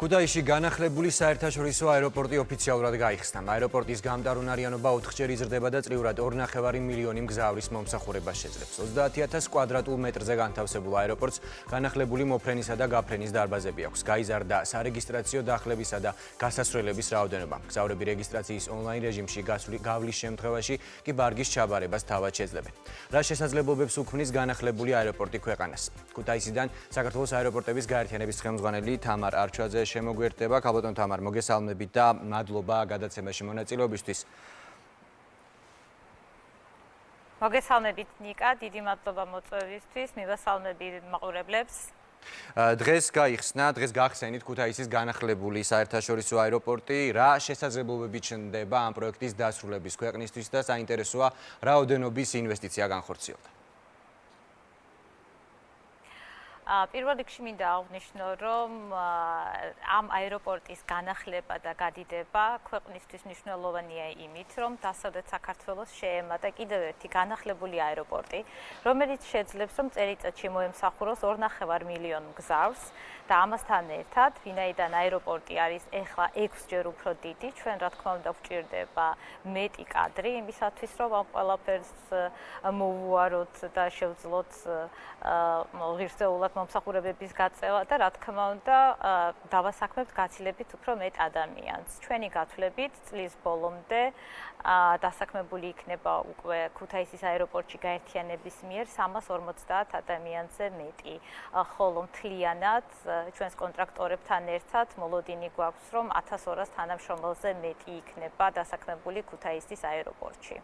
ქუთაისში განახლებული საერთაშორისო აეროპორტი ოფიციალურად გაიხსნა. აეროპორტის გამტარუნარიანობა 4-ჯერ იზრდება და წლიურად 2,5 მილიონი მგზავრის მომსახურებას შეძლებს. 30,000 კვადრატულ მეტრზე განთავსებულ აეროპორტს განახლებული მოფრენისა და გაფრენის დარბაზები აქვს. გაიზარდა სარეგისტრაციო დახლებისა და გასასვლელების რაოდენობა. მგზავრები რეგისტრაციის ონლაინ რეჟიმში გავლის შემთხვევაში კი ბარგის ჩაბარებას თავად შეძლებენ. რა შესაძლებლობებს უქმნის განახლებული აეროპორტი ქვეყანას? ქუთაისიდან საქართველოს აეროპორტების გაერთიანების ხელმძღვანელი თამარ არჩვაძე შემოგვერდება. ქალბატონ თამარ, მოგესალმებით და მადლობა გადაცემაში მონაწილეობისთვის. მოგესალმებით ნიკა, დიდი მადლობა მოწვევისთვის, მივასალმები მაყურებლებს. დღეს გახსენით ქუთაისის განახლებული საერთაშორისო აეროპორტი. რა შესაძლებლობები ჩნდება ამ პროექტის დასრულების ქვეყნისთვის და საინტერესოა რაოდენობის ინვესტიცია განხორციელდა? პირველ რიგში მინდა აღვნიშნო, რომ ამ აეროპორტის განახლება და გადიდება ქვეყნისთვის მნიშვნელოვანია იმით, რომ დასავლეთ საქართველოს შეემატა კიდევ ერთი განახლებული აეროპორტი, რომელიც შეძლებს, რომ წელიწადში მოემსახუროს 2,5 მილიონ მგზავრს და ამასთან ერთად, ვინაიდან აეროპორტი არის ეხლა 6-ჯერ უფრო დიდი, ჩვენ რა თქმა უნდა გვჭირდება მეტი კადრი იმისათვის, რომ ამ ყველაფერს მოვუაროთ და შევძლოთ ღირსეულად მომსახურებების გაწევა და რა თქმა უნდა დავასაქმებთ გაცილებით უფრო მეტ ადამიანს. ჩვენი გათვლებით წლის ბოლომდე დასაქმებული იქნება უკვე ქუთაისის აეროპორტში გაერთიანების მიერ 350 ადამიანზე მეტი. ხოლო მთლიანად ჩვენს კონტრაქტორებთან ერთად მოლოდინი გვაქვს, რომ 1200 თანამშრომელზე მეტი იქნება დასაქმებული ქუთაისის აეროპორტში.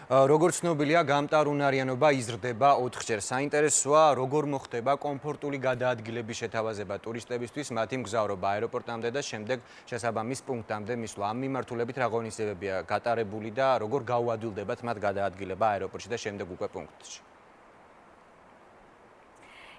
როგორც ცნობილია, გამტარუნარიანობა იზრდება 4-ჯერ. საინტერესოა, როგორ მოხდება კომფორტული გადაადგილების შეთავაზება ტურისტებისთვის, მათი მგზავრობა აეროპორტამდე და შემდეგ შესაბამის პუნქტამდე მისვლა. ამ მიმართულებით რა ღონისძიებებია გატარებული და როგორ გაუადვილდებათ მათ გადაადგილება აეროპორტში და შემდეგ უკვე პუნქტში?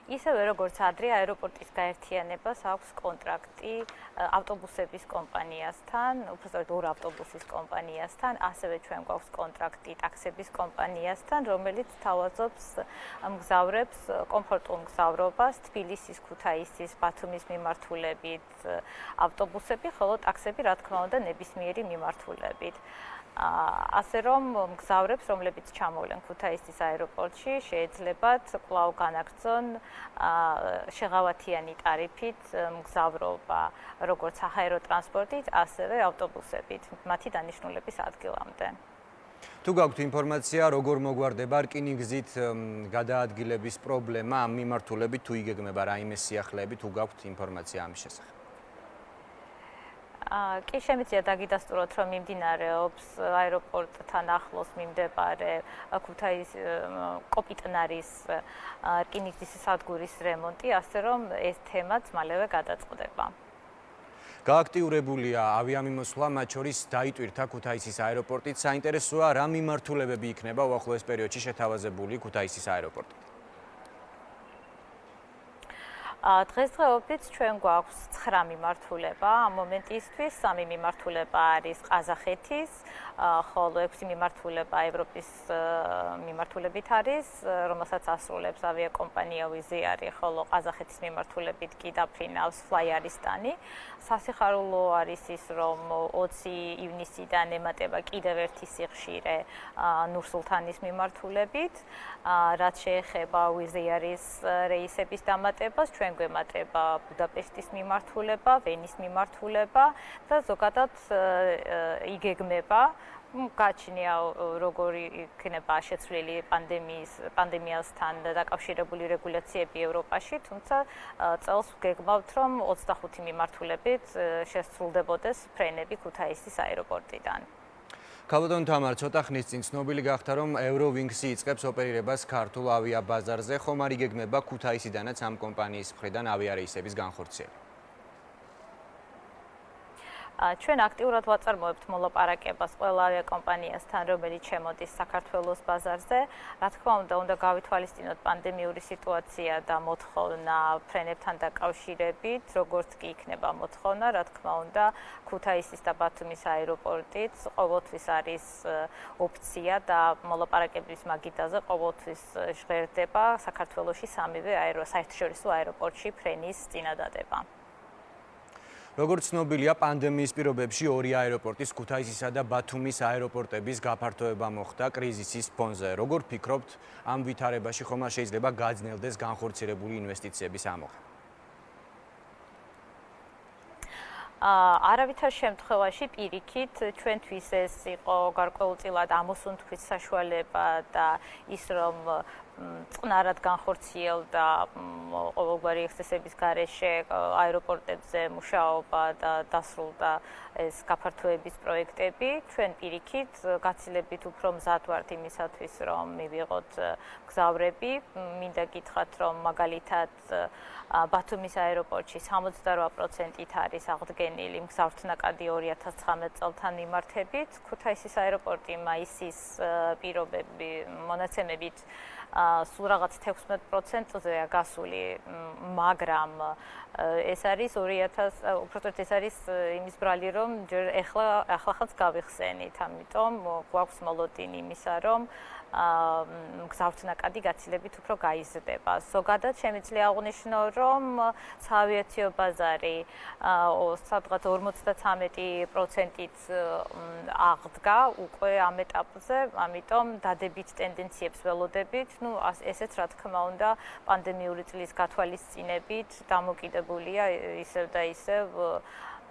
ისევე როგორც ადრე აეროპორტის გაერთიანებას აქვს კონტრაქტი ავტობუსების კომპანიასთან, უბრალოდ ორ ავტობუსის კომპანიასთან, ასევე ჩვენ გვაქვს კონტრაქტი ტაქსების კომპანიასთან, რომელიც თავაზობს მგზავრებს კომფორტულ მგზავრობას თბილისის, ქუთაისის, ბათუმის მიმართულებით ავტობუსები, ხოლო ტაქსები რა თქმა უნდა ნებისმიერი მიმართულებით. ასე რომ მგზავრებს, რომლებიც ჩამოვლენ ქუთაისის აეროპორტში, შეეძლებათ კვლავ განაგრძონ შეღავათიანი ტარიფით მგზავრობა, როგორც საჰაერო ტრანსპორტით, ასევე ავტობუსებით, მათი დანიშნულების ადგილამდე. თუ გაქვთ ინფორმაცია, როგორ მოგვარდება რკინიგზით გადაადგილების პრობლემა ამ მიმართულებით, თუ იგეგმება რაიმე სიახლეები, თუ გაქვთ ინფორმაცია ამის შესახებ? კი შემიძლია დაგიდასტუროთ, რომ მიმდინარეობს აეროპორტთან ახლოს მიმდებარე ქუთაისის კოპიტნარის რკინიგზის სადგურის რემონტი, ასე რომ ეს თემაც მალევე გადაწყდება. გააქტიურებულია ავიამიმოსვლა, მათ შორის დაიტვირთა ქუთაისის აეროპორტით. საინტერესოა, რა მიმართულებები იქნება უახლოეს პერიოდში შეთავაზებული ქუთაისის აეროპორტით? დღესდღეობით ჩვენ გვაქვს 9 მიმართულება, ამ მომენტისთვის 3 მიმართულება არის ყაზახეთის, ხოლო 6 მიმართულება ევროპის მიმართულებით არის, რომელსაც ასრულებს ავიაკომპანია Wizz Air, ხოლო ყაზახეთის მიმართულებით კი დაფრინავს Flyaristani. სასიხარულო არის ის, რომ 20 ივნისიდან ემატება კიდევ ერთი სიხშირე ნურსულთანის მიმართულებით, რაც შეეხება Wizz Air-ის რეისების დამატებას, ჩვენ გვემატება ბუდაპეშტის მიმართულება, ვენის მიმართულება და ზოგადად იგეგმება გაჩნია როგორი იქნება შეცვლილი პანდემიასთან დაკავშირებული რეგულაციები ევროპაში, თუმცა წელს ვგეგმავთ, რომ 25 მიმართულებით შესრულდებოდეს ფრენები ქუთაისის აეროპორტიდან. ქალბატონ თამარ, ცოტა ხნის წინ ცნობილი გახდა, რომ Eurowings-ი იწყებს ოპერირებას ქართულ ავიაბაზარზე. ხომ არ იგეგმება ქუთაისიდანაც ამ კომპანიის მხრიდან ავიარეისების განხორციელება? ჩვენ აქტიურად ვაწარმოებთ მოლაპარაკებას ყველა ავიაკომპანიასთან, რომელიც შემოდის საქართველოს ბაზარზე. რა თქმა უნდა გავითვალისწინოთ პანდემიური სიტუაცია და მოთხოვნა ფრენებთან დაკავშირებით, როგორც კი იქნება მოთხოვნა, რა თქმა უნდა, ქუთაისის და ბათუმის აეროპორტიც ყოველთვის არის ოფცია და მოლაპარაკების მაგიდაზე ყოველთვის ჟღერდება საქართველოში 3-ვე საერთაშორისო აეროპორტში ფრენის წინადადება. როგორც ცნობილია, პანდემიის პირობებში ორი აეროპორტის, ქუთაისისა და ბათუმის აეროპორტების გაფართოება მოხდა კრიზისის ფონზე. როგორ ფიქრობთ, ამ ვითარებაში ხომ არ შეიძლება გაძნელდეს განხორციელებული ინვესტიციების ამოღება? არავითარ შემთხვევაში პირიქით ჩვენთვის ეს იყო გარკვეულწილად ამოსუნთქვის საშუალება და ის რომ წყნარად განხორციელდა ყოველგვარი ექსცესების გარეშე აეროპორტებზე მუშაობა და დასრულდა ეს გაფართოების პროექტები. ჩვენ პირიქით გაცილებით უფრო მზად ვართ იმისათვის, რომ მივიღოთ გზავრები. მინდა გითხრათ, რომ მაგალითად ბათუმის აეროპორტში 68%-ით არის აღდგენილი მგზავრთნაკადი 2019 წელთან მიმართებით. ქუთაისის აეროპორტი მაისის პირობები მონაცემებით სულ რაღაც 16%-ზეა გასული, მაგრამ ეს არის 2000, უბრალოდ ეს არის იმის ბრალი, რომ ჯერ ახლახანს გავიხსენით, ამიტომ გვაქვს მოლოდინი იმისა, რომ მგზავრთნაკადი გაცილებით უფრო გაიზრდება. ზოგადად შემიძლია აღვნიშნო, რომ საავიაციო ბაზარი სადღაც 53%-ით აღდგა უკვე ამ ეტაპზე, ამიტომ დადებით ტენდენციებს ველოდებით. ესეც რა თქმა უნდა პანდემიური წლის გათვალისწინებით დამოკიდებულია ისევ და ისევ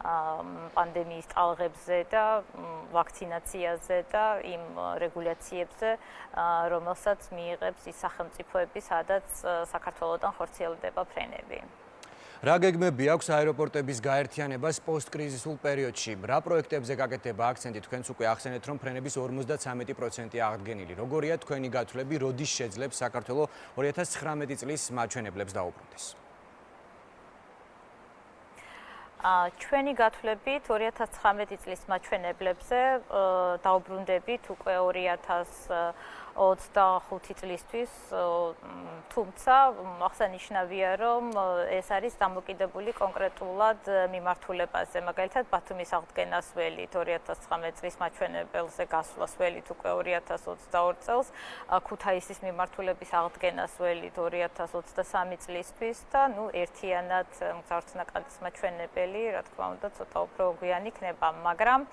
პანდემიის ტალღებზე და ვაქცინაციაზე და იმ რეგულაციებზე, რომელსაც მიიღებს ის სახელმწიფოები, სადაც საქართველოსთან ხორციელდება ფრენები. რა გეგმები აქვს აეროპორტების გაერთიანებას პოსტკრიზისულ პერიოდში? რა პროექტებზე გაკეთება აქცენტი? თქვენც უკვე ახსენეთ, რომ ფრენების 53% აღდგენილი. როგორია თქვენი გათვლები, როდის შეძლებს საქართველოს 2019 წლის მაჩვენებლებს დაუბრუნდეს? ჩვენი გათვლებით 2019 წლის მაჩვენებლებზე დაუბრუნდებით უკვე 2025 წლისთვის, თუმცა აღსანიშნავია, რომ ეს არის დამოკიდებული კონკრეტულად მიმართულებაზე. მაგალითად, ბათუმის აღდგენას ველით 2019 წლის მაჩვენებელზე გასვლას ველით უკვე 2022 წელს, ქუთაისის მიმართულების აღდგენას ველით 2023 წლისთვის და ერთიანად მგზავრთნაკადის მაჩვენებელი, რა თქმა უნდა, ცოტა უფრო გვიანი იქნება, მაგრამ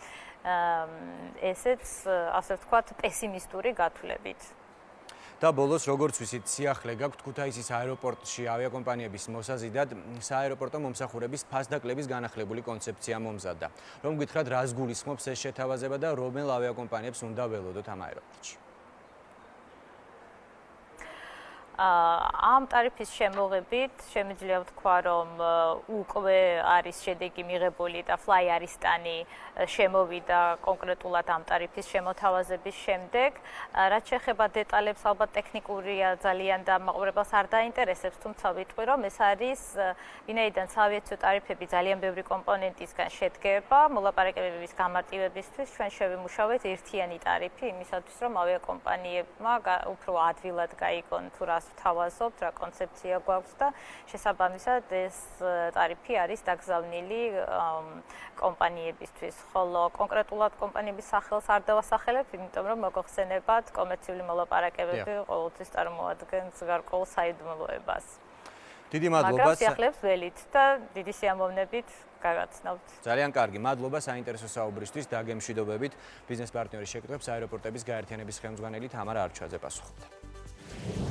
ესეც, ასე ვთქვათ, პესიმისტური გათვლებით. და ბოლოს, როგორც ვიცით, სიახლე გაქვთ ქუთაისის აეროპორტში ავიაკომპანიების მოსაზიდად სააეროპორტო მომსახურების ფასდაკლების განახლებული კონცეფცია მომზადდა. რომ გითხრათ, რას გულისხმობს ეს შეთავაზება და რომელ ავიაკომპანიებს უნდა ველოდოთ ამ აეროპორტში? ამ ტარიფის შემოღებით შემიძლია ვთქვა, რომ უკვე არის შედეგი მიღებული და Fly Aristani შემოვიდა კონკრეტულად ამ ტარიფის შემოთავაზების შემდეგ. რაც შეეხება დეტალებს, ალბათ ტექნიკურია ძალიან და მაყურებელს არ დაინტერესებს, თუმცა ვიტყვი, რომ ეს არის ვინაიდან საავიაციო ტარიფები ძალიან ბევრი კომპონენტისგან შედგება, მოლაპარაკებების გამარტივებისთვის ჩვენ შევიმუშავეთ ერთიანი ტარიფი იმისათვის, რომ ავიაკომპანიებმა უფრო ადვილად გაიგონ თუ რას ვთავაზობთ, რა კონცეფცია გვაქვს და შესაბამისად ეს ტარიფი არის დაგზავნილი კომპანიებისთვის, ხოლო კონკრეტულად კომპანიების სახელს არ დავასახელებ, იმიტომ რომ მოგხსენებათ, კომერციული მოლაპარაკებები ყოველთვის წარმოადგენს გარკვეულ საიდუმლოებას. დიდი მადლობა. მაგრამ სიახლეებს ველით და დიდი სიამოვნებით გაგაცნობთ. ძალიან კარგი, მადლობა საინტერესო საუბრისთვის, დაგემშვიდობებით. ბიზნეს პარტნიორის შეკითხვებს აეროპორტების გაერთიანების ხელმძღვანელი თამარა არჩვაძე პასუხობდა.